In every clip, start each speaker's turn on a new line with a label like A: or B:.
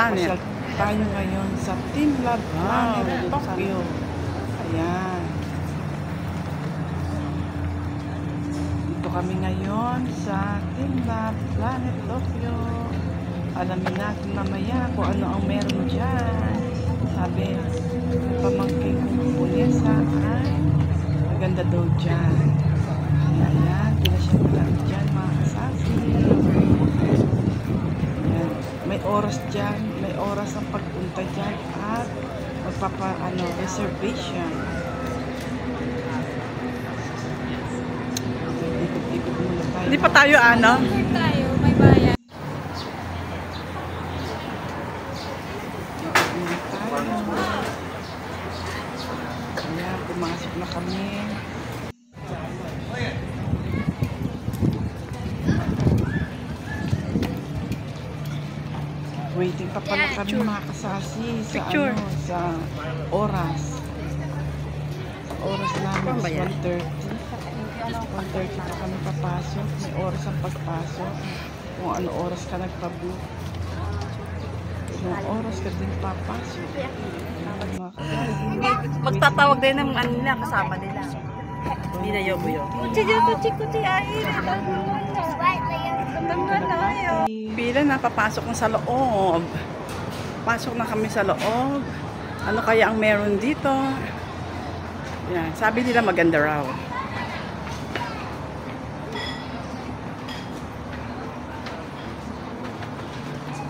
A: Planet. Tayo ngayon sa Team Lab Planet Tokyo. Ayan. Dito kami ngayon sa Team Lab Planet Tokyo. Alamin natin mamaya kung ano ang meron dyan. Sabi, pamangking Punesa ay maganda daw dyan. Ayan, pinasya ko lang dyan mga kasasi. Ayan, may oras dyan, may oras ang pagpunta dyan at reservation. Ikot-ikot muna tayo.
B: Hindi pa tayo
C: tayo, may bayan.
A: Ayan, pumasok na kami. Waiting pa pala kami mga kasasi sa sa oras. Sa oras namin is 1:30. 1:30 pa kami papasok. May oras ang pagpasok. Kung ano oras ka nagpabook. Kung oras ka din papasok.
B: Magtatawag din ng ano nila, kasama nila. Hindi na yobo yun. Kuchi ay. Pila na, papasok na sa loob. Pasok na kami sa loob. Ano kaya ang meron dito? Yan, sabi nila maganda raw.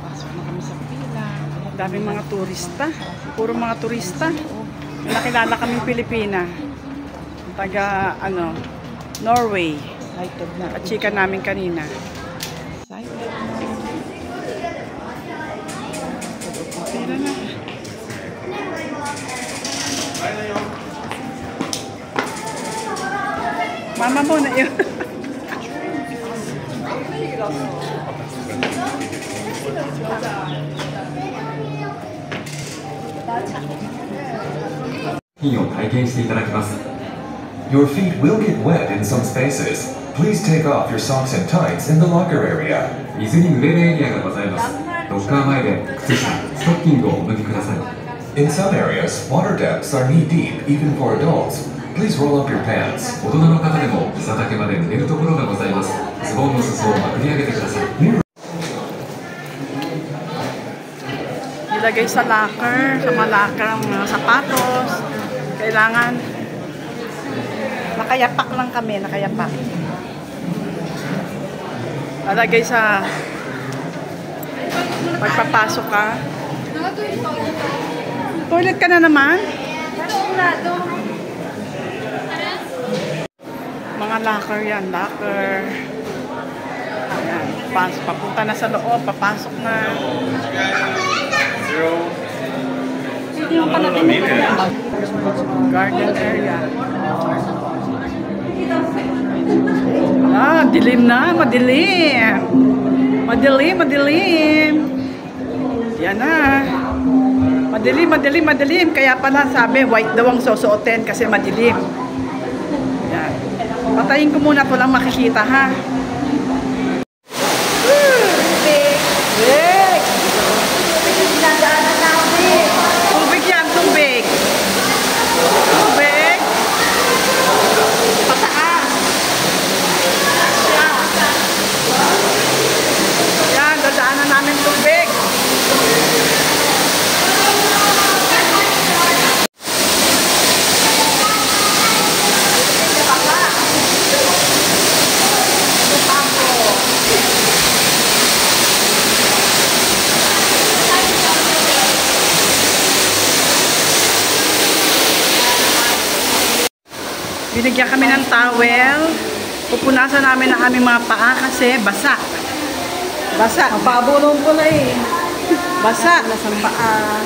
A: Pasok na kami sa pila.
B: Daming mga turista. Puro mga turista. May nakilala kaming Pilipina. Taga, Norway.
A: Excited na.
B: At chika namin kanina.
A: Excited na. Pila na.
B: Mama mo na yun.
D: Your feet will get wet in some spaces. Please take off your socks and tights in the locker area. In some areas, water depths are knee-deep even for adults. Please roll up your pants.
B: Ilagay sa locker, sa mga locker ang mga sapatos. Kailangan nakayapak lang kami, nakayapak. Ilagay sa pagpapasok ka. Toilet ka na naman? Mga locker yan, locker. Ayan, papunta na sa loob, papasok na. Garden area. Dilim na, madilim. Madilim. Yan na. Madilim. Kaya pala sabi, white daw ang susuotin kasi madilim. Yan. Patayin ko muna ito lang makikita ha. Tubig yan, tubig. Pataas. Yan, dadaanan namin tubig. Binigyan kami ng towel. Pupunasan namin ang aming mga paa kasi basa.
A: Pabulong ko na eh.
B: Basa.
A: Nasang paa.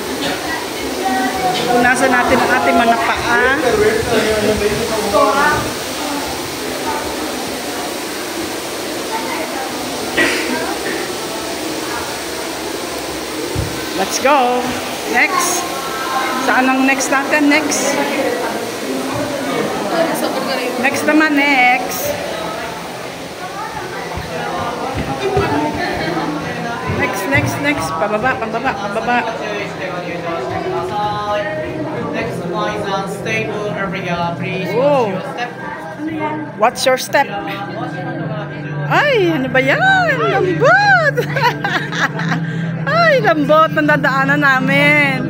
B: Pupunasan natin ang ating mga paa. Let's go. Next. Saan ang next natin? Next. Next naman, next. Next. next. Pababa, pababa, pababa.
E: Next one is unstable area. Please
B: Whoa.
E: watch your step.
B: What's your step? Ay, ano ba yan? Lambot! Ay, lambot ng dadaanan namin.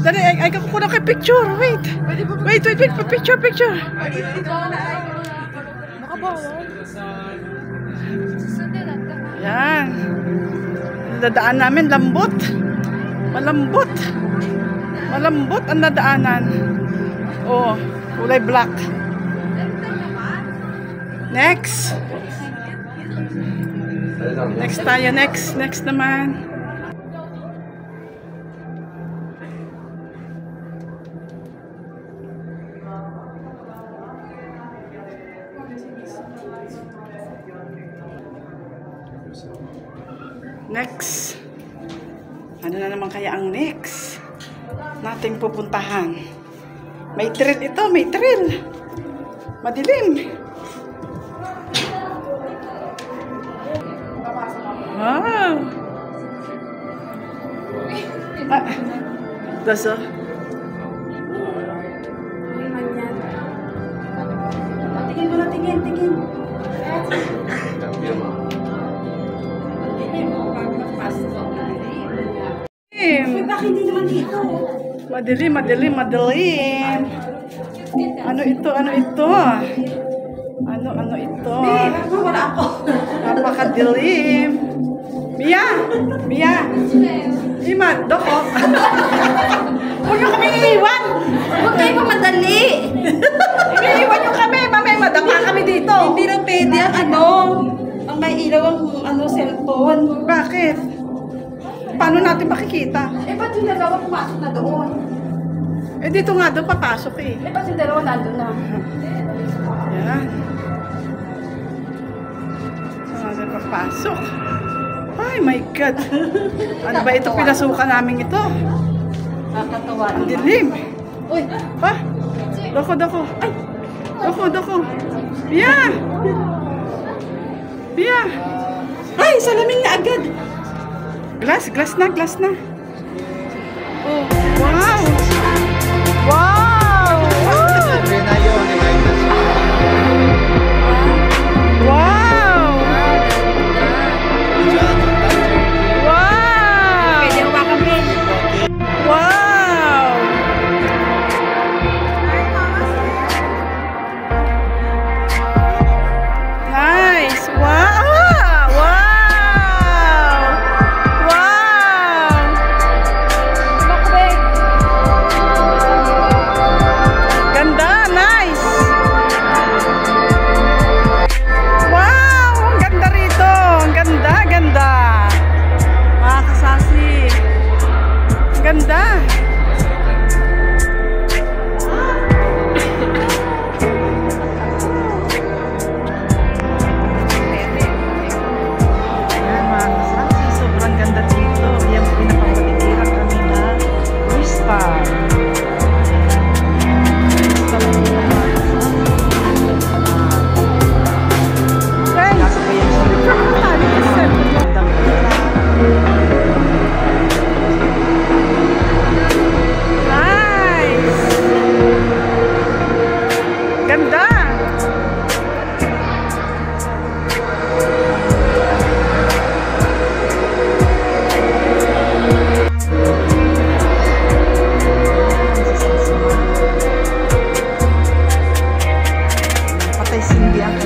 B: Dali, ay kukuha kay picture. Wait. Wait. Picture. Yan. Dadaan namin, lambot. Malambot. Malambot ang dadaanan. Oh, kulay black. Next. Next tayo, next naman. Next. Ano na naman kaya ang next nating pupuntahan? May trail ito, may trail. Madilim. Wow. Daso.
C: Tingin mo na, tingin. Bakit hindi naman dito?
B: Madilim. Ano ito? Ano ito?
C: Wala ako.
B: Napakadilim. Mia! Ima, doko. Huwag niyo kami iiwan.
C: Huwag kayo mamadali.
B: Iiwan niyo kami. Mamaya madapa kami dito.
C: Hindi na pwede ang may ilaw ang cellphone.
B: Bakit? Paano natin makikita?
C: Ba't yung dalawa pumasok na doon?
B: Dito nga doon papasok eh.
C: Ba't yung dalawa nandun na?
B: Yan. Saan natin papasok? Ay, my God. Ano ba ito? Pinasukan namin ito.
C: Nakakatawa
B: Ang
C: naman.
B: dilim.
C: Uy,
B: Pa? Doko. Ay! Doko. Bia!
C: ay, salamin na agad.
B: Glass na. Oh, wow! Wow! Wow! Wow!
C: Pwede ako kami.
B: Wow! Nice! Wow! Ganda! Nice! Wow! Ang ganda rito! Ang ganda! Mga kasasi! Ang ganda! Ayan mga kasasi, sobrang ganda dito. Yan po pinapamaligiran kami na Vista. Nice! Ganda! Patay sindi ang